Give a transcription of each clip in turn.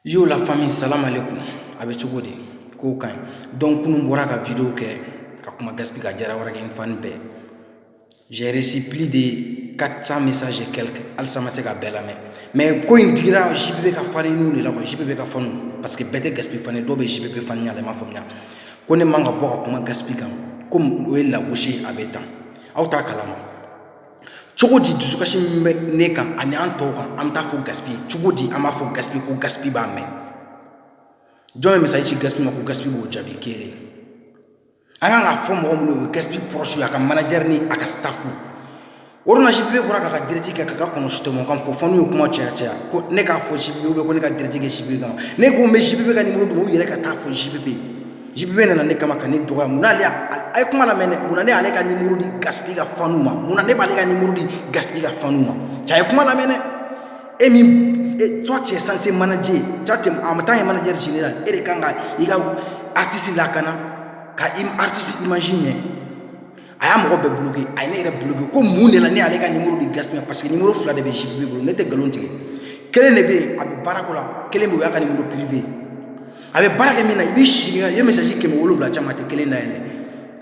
Yo la famille, salam alaikum. Avec Chogodi, Kokan. Donc, nous avons une vidéo qui est gaspillé à Djarawara qui est une fan bé. J'ai reçu plus de 400 messages et quelques. Alsama se ka bela mais quand il dira JPP ka fan nous de la JPP ka fan parce que bête gaspillé fan do be JPP fan nya le ma famnya. Ko ne manga boko kuma gaspillé kan comme o la woshi abetan. Auta kalama. Chogodi dusukasi ne kan ani an tɔw kan an t'a fɔ gaspille cogo di an b'a fɔ gaspille ko gaspille b'a mɛn jɔn bɛ message ci gaspille ma ko gaspille b'o jaabi kelen an kan ka fɔ mɔgɔ minnu ye gaspille proche a ka manager ni a ka staff o don na JPP bɔra k'a ka direct kɛ k'a ka kɔnɔsitɛmɔ kan fɔ fɔ n'u ye kuma caya ko ne k'a fɔ JPP ou bien ko ne ka direct kɛ JPP kama ne ko n bɛ JPP ka numéro d'u ma u yɛrɛ ka taa fɔ JPP nana ne kama ka ne dɔgɔya mun n'ale a ye kuma lamɛn dɛ mun na ne y'ale ka numéro di gaspille ka fanu ma mun na ne b'ale ka numéro di gaspille ka fanu ma cɛ a ye kuma lamɛn dɛ e min toi tu es censé manager en tant que manager général e de kan ka i ka artiste lakana ka artiste imagine a y'a mɔgɔ bɛɛ bloqué a ye ne yɛrɛ bloqué ko mun de la ne y'ale ka numéro di gaspille parce que numéro fila de bɛ JPP bolo ne tɛ nkalon tigɛ kelen de bɛ yen a bɛ baara ko la kelen bɛ yen o y'a ka numéro privé a bɛ baara kɛ min na i bɛ sigi i ye message 700 caman tɛ kelen dayɛlɛ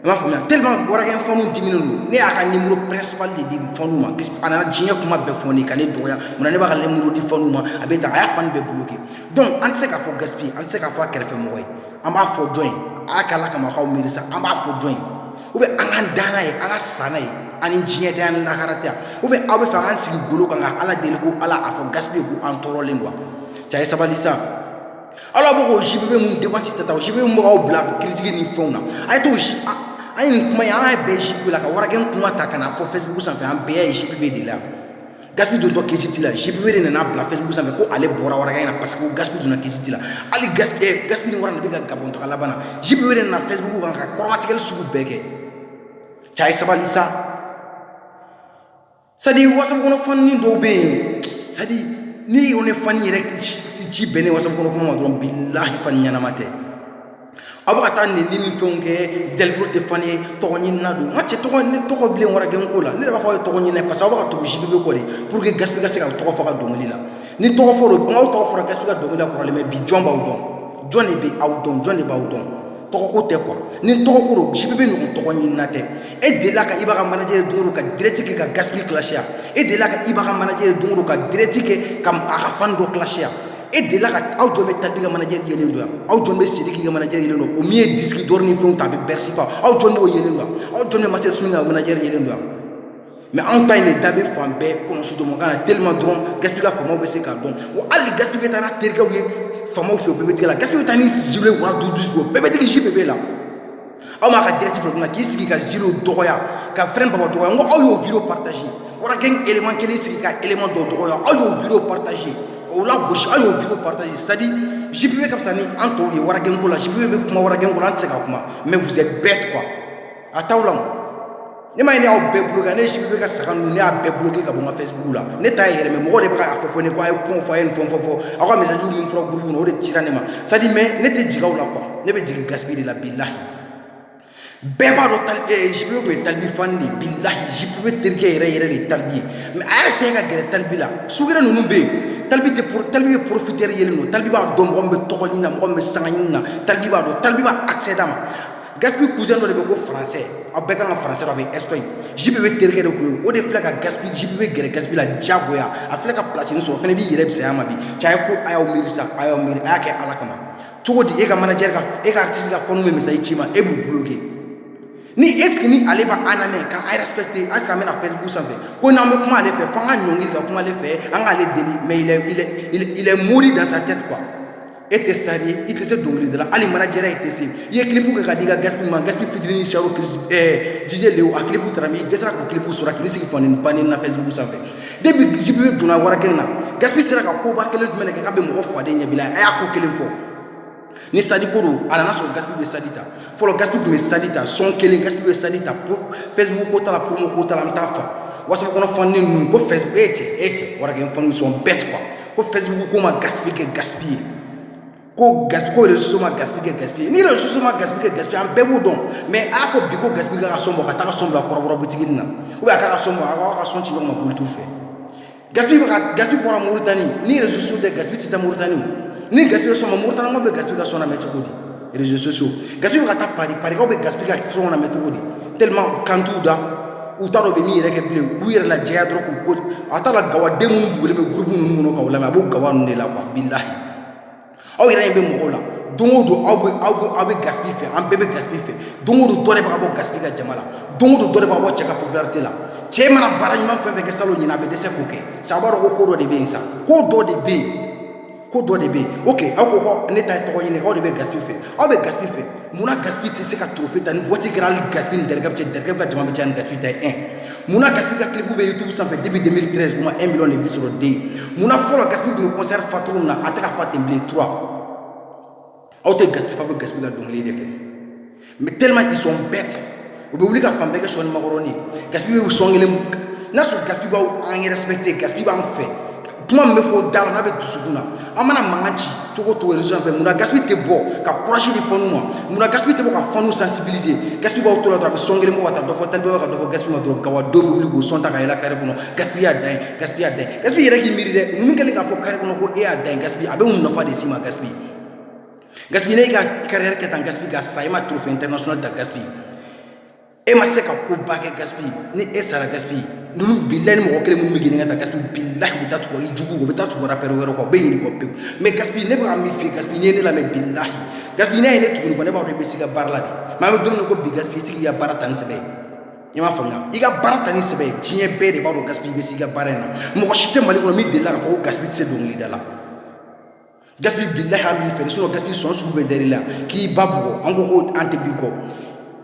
i m'a faamuya tellement baarakɛ fanu diminen don ne y'a ka numéro principal de di fanu ma a nana diɲɛ kuma bɛɛ fɔ ne ka ne dɔgɔya mun na ne b'a ka numéro di fanu ma a bɛ tan a y'a fanu bɛɛ bloqué donc an tɛ se k'a fɔ gaspille an tɛ se k'a fɔ a kɛrɛfɛmɔgɔ ye an b'a fɔ jɔn ye a y'a kɛ Ala kama k'aw miiri sa an b'a fɔ jɔn ye ou bien an k'an da n'a ye an ka sa n'a ye ani diɲɛ tɛ ani lahara tɛ ou bien aw bɛ fɛ an k'an sigi golo kan ka Ala deli ko Ala a fɔ gaspille ko an tɔɔrɔlen don cɛ a ye sabali sa ala bɔ ko JPP mun dépense tɛ taa JPP mun b'aw bila critique ni fɛnw na a ye to an ye nin kuma ye an y'a bɛɛ JPP la ka warakɛn kuma ta ka na fɔ Facebook sanfɛ an bɛɛ ye JPP de la gaspille dontɔ kesi ti la JPP de nana bila Facebook sanfɛ ko ale bɔra warakɛn na parce que ko gaspille donna kesi ti la hali gaspille ni wara na bɛ ka gabon tɔgɔ laban na JPP de nana Facebook kan ka kɔrɔmatigɛli sugu bɛɛ kɛ cɛ a ye sabali sa c'est à dire WhatsApp kɔnɔ fani dɔw bɛ yen c'est à dire ni o ne fani yɛrɛ ci bɛnnen WhatsApp kɔnɔ kuma ma dɔrɔn bilahi fani ɲɛnama tɛ aw bɛ ka taa nɛni ni fɛnw kɛ Delviro tɛ fani ye tɔgɔ ɲinina don n ka cɛ ne tɔgɔ bilen warakɛn ko la ne de b'a fɔ aw ye tɔgɔ ɲinina parce que aw bɛ ka tugu JPP kɔ de pour que gaspille ka se ka tɔgɔ fɔ ka dɔnkili la ni tɔgɔ fɔ don aw tɔgɔ fɔra gaspille ka dɔnkili la kɔrɔlen mais bi jɔn b'aw dɔn jɔn de bɛ aw dɔn jɔn de b'aw dɔn tɔgɔko tɛ quoi ni tɔgɔko don JPP ɲɔgɔn tɔgɔ ɲinina tɛ e delila ka i b'a ka manager don o don ka direct kɛ ka gaspille clasher e delila ka i b'a ka manager don o don ka direct kɛ ka a ka fan dɔ clasher e delila ka aw jɔn bɛ Talbi ka manager yelen don yan aw jɔn bɛ Sidiki ka manager yelen don o min ye disque d'or ni fɛnw ta a bɛ Bercy fa aw jɔn b'o yelen don yan aw jɔn bɛ Master Sumi ka manager yelen don yan mais anw ta in de da bɛ fan bɛɛ kɔnɔsujɔmɔkan na tellement dɔrɔn gaspille ka faamaw bɛ se k'a dɔn wa hali gaspille bɛ taa n'a terikɛw ye faamaw fɛ o bɛɛ bɛ tigɛ la gaspille bɛ taa ni zero ye wara duuru o bɛɛ bɛ tigi JPP la aw m'a ka direct fɛ kunna k'i sigi ka zero dɔgɔya ka frère baba dɔgɔya n ko aw y'o vidéo partager warakɛn élément kelen sigi ka élément dɔ dɔgɔya aw y'o vidéo partager o la gosi aw y'o vidéo partager c'est à dire JPP ka fisa ni an tɔw ye warakɛn ko la JPP bɛ kuma warakɛn ko la an tɛ se ka kuma mais vous êtes bête quoi a t'aw la ne ma ye ne y'aw bɛɛ bloqué ne JPP ka saga ninnu ne y'a bɛɛ bloqué ka bɔ n ka Facebook la ne t'a yɛrɛ mais mɔgɔw de bɛ ka fɔ ne ko a ye fɛn fɔ a ye nin fɛn fɔ aw ka message min fɔra groupe kɔnɔ o de cira ne ma c'est à dire mais ne tɛ jigin aw la quoi ne bɛ jigin gaspille de la bilahi bɛɛ b'a dɔn JPP tun ye Talbi fan de ye bilahi JPP terikɛ yɛrɛ de ye Talbi ye mais a y'a essayé ka gɛrɛ Talbi la sugɛrɛ ninnu bɛ yen Talbi ye profiteur yelen don Talbi b'a dɔn mɔgɔ min bɛ tɔgɔ ɲini na mɔgɔ min bɛ sanga ɲini na Talbi b'a dɔn Talbi ma accès d'a ma gaspille cousin dɔ de bɛ ko français aw bɛɛ kan ka français dɔn a bɛ Espagne JPP terikɛ de tun ye o de filɛ ka gaspille JPP gɛrɛ gaspille la diyagoya a filɛ ka place sɔrɔ fɛnɛ b'i yɛrɛ bisaya ma bi cɛ a ye ko a y'aw miiri sa a y'aw miiri a y'a kɛ Ala kama cogo di e ka manager e ka artiste ka fɛn bɛ message ci ma e b'u bloqué ni est ce que ni ale b'a an lamɛn k'an respecté est ce que an bɛna Facebook sanfɛ ko n'an bɛ kuma ale fɛ f'an ka ɲɔngiri ka kuma ale fɛ an k'ale deli mais il est maudit dans sa tête quoi e tɛ sari i tɛ se dɔnkili da la hali manager i tɛ se i ye clip kɛ ka di i ka gaspille ma gaspille fitinin ni Saro DJ Léo a clip taara min i dɛsɛra k'o clip sɔrɔ k'i sigi fani bannen na Facebook sanfɛ depuis JPP donna warakɛn na gaspille sera ka koba kelen jumɛn de kɛ k'a bɛ mɔgɔ faden ɲɛ bila a y'a ko kelen fɔ ni sadi ko don a nana sɔrɔ gaspille bɛ sadi ta fɔlɔ gaspille tun bɛ sadi ta son kelen gaspille bɛ sadi ta Facebook ko t'a la promo ko t'a la an t'a fa WhatsApp kɔnɔ fani ninnu ko Facebook e cɛ warakɛn fani sont bêtes quoi ko Facebook ko ma gaspille kɛ gaspille ko réseau social ma gaspille kɛ gaspille ni réseau social ma gaspille kɛ gaspille an bɛɛ b'o dɔn mais a y'a fɔ bi ko gaspille ka son bɔ ka taa ka son bila kɔrɔbɔrɔ boutique na ou bien a k'a ka son bɔ a k'a ka son ci ɲɔgɔn ma boli t'u fɛ Gaspille pour la Mauritanie ni réseaux sociaux de gaspille c'est Mauritanie ni gaspille sur Mauritanie on peut gaspiller sur la méthode réseaux sociaux gaspille ka ta Paris on peut gaspiller sur la méthode tellement quand tout da ou ta robe mi rek bleu ku yere la jaya dro ko ata la gawa demu ngule me groupe nu no ka wala ma bo gawa nu la quoi billahi aw yere be mo la dongo do aw be gaspiller fait am bébé gaspiller fait dongo do dore ba bo gaspiller ka jamala dongo do dore ba bo cheka popularité la che mana barani man fe salo nyina be dese ko ke sa baro ko do de be sa ko do de be ok aw ko ne ta to nyine ko de be gaspiller fait aw be gaspiller fait muna gaspiller c'est ka trophée tan voici gral gaspiller dergab jama be chan gaspiller 1 muna gaspiller clip be YouTube ça fait depuis 2013 ou 1 million de vues sur le day muna follow gaspiller me concert fatruna ataka fatemble 3 auto gaspiller donc les défaits mais tellement ils sont bêtes ou be wulika fambe ke son macaroni gaspiller ou songele na so gaspiller ba en respecter gaspiller ba en fait kuma me fo dala na be dusukuna amana mangachi toko to réseau en fait muna gaspiller te bo ka courage di fonu mo muna gaspiller te bo ka fonu sensibiliser gaspiller ba to la to songele mo wata do fo talbe ba do fo gaspiller ma do kawa do mi wuli go son ta ka ila kare kono gaspiller gaspiller rek miri de nunu kele ka fo kare kono ko e a dai gaspiller abe mun no fa de sima gaspiller ga carrière que tan gaspiller ga saima trophée international da gaspiller e ma se ka ko ba ke gaspiller ni e sara gaspiller nunu billahi mo ko kele mun mi gine ta gaspiller billahi bi tatu ko jugu ko bi tatu ko rapper wero ko be ni ko pe mais gaspiller ne ba mi fi gaspiller ne la me billahi gaspiller ne tu ko ne ba do be siga barla de ma mi dum ko bi gaspiller ti ya barata ni sebe ima famna iga barata ni sebe tinye be de ba do gaspiller be siga barena mo ko shite mali ko mi de la ko gaspiller se do ngi dala gaspiller billahi am bi fere sino gaspiller son su be derila ki babu ko ango ko antebi ko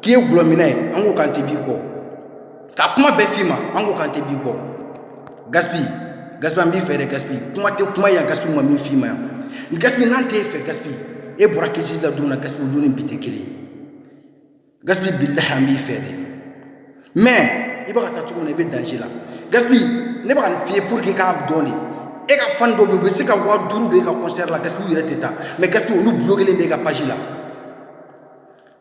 ki e glomina ango kan tebi ko ka kuma be fima ango kan tebi ko gaspiller am bi fere gaspiller kuma ya gaspiller mo mi fima ni gaspiller nante fe gaspiller e brakesi la duna gaspiller duni bite kele gaspiller billahi am bi fere mais iba ta tuko ne be danger la gaspiller ne ba kan fie pour que ka donner e ka fan do be se ka wa duru de ka concert la gaspiller yere teta mais gaspiller onu bloquer le ka page la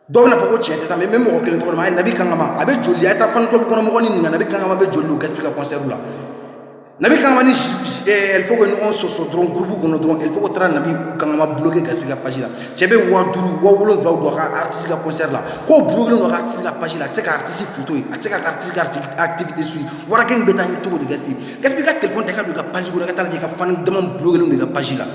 do na fa ko tiete ça mais même ko kelen to ma nabi kangama abe joli ata fan to ko no mo ni nabi kangama be joli gaspiller ka concert la nabi kangama ni il faut que nous on se drone groupe ko no drone il faut que tra nabi kangama bloquer gaspiller ka page la chebe wa duru wa wolon vla do ka artiste ka concert la ko bloquer no artiste ka page la c'est ka artiste photo et c'est ka artiste activité sui wara ken betani to de gaspiller ka téléphone de ka page ko ka tala ka fan demande bloquer no ka page la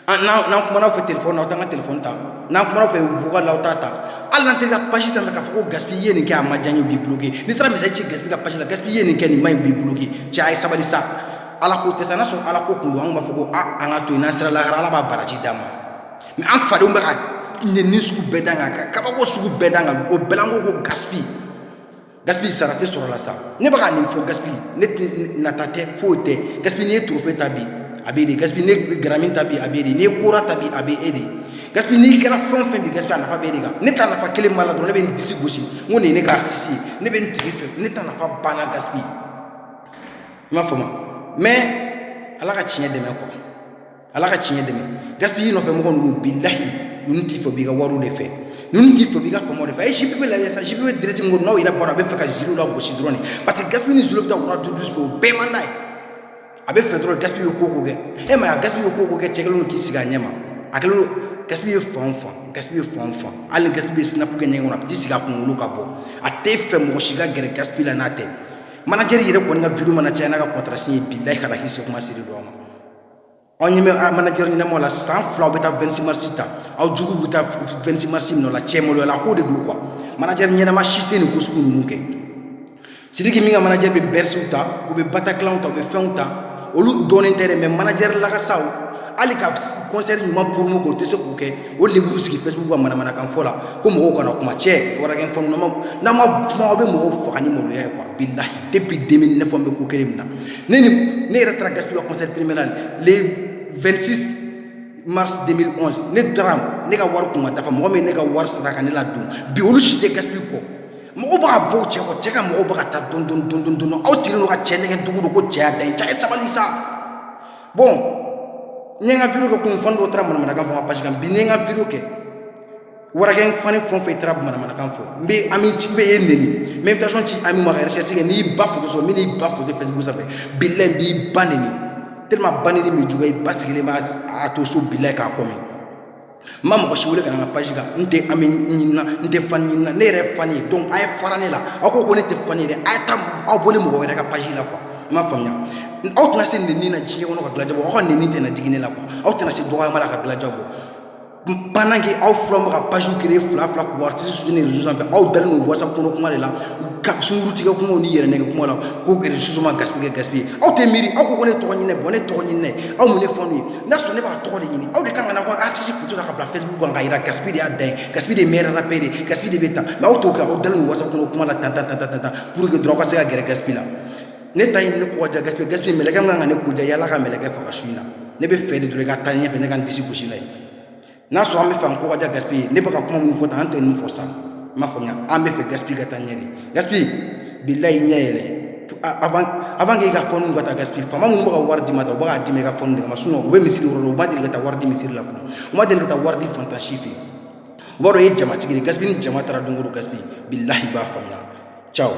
na kuma na fait téléphone na tanga téléphone ta na kuma na fait vocal la tata al na tele page ça me ka fako gaspiller ni ka ma janyo bi bloquer ni tra message gaspiller ka page la gaspiller ni ka ni mai bi bloquer ci ay sabali sa ala ko tesana so ala ko kundu an ba fako ana to ina sira la ala ba baraji dama mais an fa do ba ni suku bedanga ka ba ko suku bedanga o belango ko gaspiller sarate sur la sa ne ba ni fo gaspiller ne na tate faute gaspiller ni trophée tabi abedi gaspiller ne gramin tabi abedi ne kura tabi abedi gaspiller ni kera fon bi gaspiller na fa bedi ga ne ta na fa kele mala do ne ben disi gosi ngone ne ka artiste ne ben tigi fe ne ta na fa bana gaspiller ma fama mais ala ka tiɲɛ dɛmɛ ko ala ka tiɲɛ dɛmɛ gaspiller no fe mo ko billahi nun ti fo bi ga waru de fe nun ti fo bi ga famo de fe jipi be la yesa jipi be direct ngo no ira bara be fe ka zilu la gosi drone parce que gaspiller ni zilu ta wura du fo be mandai abe fe drone gaspiller ko ko ge e ma gaspiller ko ko ge chekelo no kisiga nyama akelo gaspiller fonfon ali gaspiller snap ke nyengo na petit siga ko ngulu ka bo ate fe mo shiga gere gaspiller na te manager yire ko nga video manager na ka contrat signé billahi kala hisse kuma siri do ma on yime manager ni mo la 100 flaw beta 26 mars ta aw jugu beta 26 mars no la chemolo la ko de do quoi manager ni na ma chité ni ko su nuke sidiki mi nga manager be bersuta ko be bataclan ta be fonta olu don intérêt mais manager la ka saw ali ka concert ni ma pour mo ko te se ko ke o le bu ski facebook wa mana kan fola ko mo ko na kuma che wara gen fon na ma be mo fo ani mo ya quoi billahi depuis 2009 on be ko kelimna ne retra gaspiller concert primaire le 26 mars 2011 ne dram ne ka war kuma dafa mo me ne ka war sara kan la dum bi olu shite gaspiller ko mo ba bo che ko che ka mo ba ta don aw siri no ka che ne gen dugu ko che ada cha sabalisa bon nenga video ko kun fondo tram na ga fo page kam bi nenga video ke warakɛ fani fɛn fɛn taara bamanankan fɔ n bɛ ami ci bɛ e neni mais invitation ci ami ma ka recherche kɛ n'i ba photo sɔrɔ min n'i ba photo Facebook sanfɛ bilahi n b'i ba neni tellement banni bɛ juguya i ba sigilen b'a a to so bilahi k'a kɔmi n ma mɔgɔ si wele ka na n ka page kan n tɛ ami ɲinina n tɛ fan ɲinina ne yɛrɛ fan ye donc a ye fara ne la aw ko ne tɛ fan ye dɛ a ye taa aw bɔlen mɔgɔ wɛrɛ ka page la quoi i m'a faamuya aw tɛna se neni na diɲɛ kɔnɔ ka dilanjɛ bɔ aw ka neni tɛna digi ne la quoi aw tɛna se dɔgɔyama la ka dilanjɛ bɔ pendant que aw filaw bɛ ka page créer fila fila k'u artiste soutenir réseaux sanfɛ aw dalen don whatsapp kɔnɔ kuma de la ka sunkurutigɛ kumaw ni yɛrɛ nɛgɛ kuma la ko réseaux sociaux ma gaspiller aw tɛ miiri aw ko ne tɔgɔ ɲinɛ bon ne tɔgɔ ɲinɛ aw mun ne fɔ ne ye n'a sɔrɔ ne b'a tɔgɔ de ɲini aw de kan ka na ko artiste photo ta ka bila Facebook kan k'a yira gaspille de y'a dan ye gaspille de meilleur rappeur de gaspille de bɛ tan mais aw t'o kɛ aw dalen don whatsapp kɔnɔ kuma la tan pour que dɔrɔn aw ka se ka gɛrɛ gaspille la ne ta ɲini ne ko ka ja gaspille mɛlɛkɛ min kan ka ne ko ja yala ka mɛlɛkɛ faga su in na ne bɛ fɛ de dɔrɔn i ka taa ɲɛfɛ ne ka n disi gosi la ye n'a sɔrɔ an bɛ fɛ an ko ka ja gaspille ne bɛ ka kuma minnu fɔ tan an tɛ ninnu fɔ sa n m'a faamuya an bɛ fɛ gaspille ka taa ɲɛ de gaspille bilahi ɲɛ yɛlɛ avant que i ka fɔnniw ka taa gaspille faama minnu bɛ ka wari d'i ma tan u bɛ k'a d'i ma i ka fɔnni de kama sinon u bɛ misiri yɔrɔ la u ma deli ka taa wari di misiri la fɔlɔ u ma deli ka taa wari di fantan si fɛ u b'a dɔn e ye jamatigi de gaspille ni jama taara don o don gaspille bilahi i b'a faamuya ciao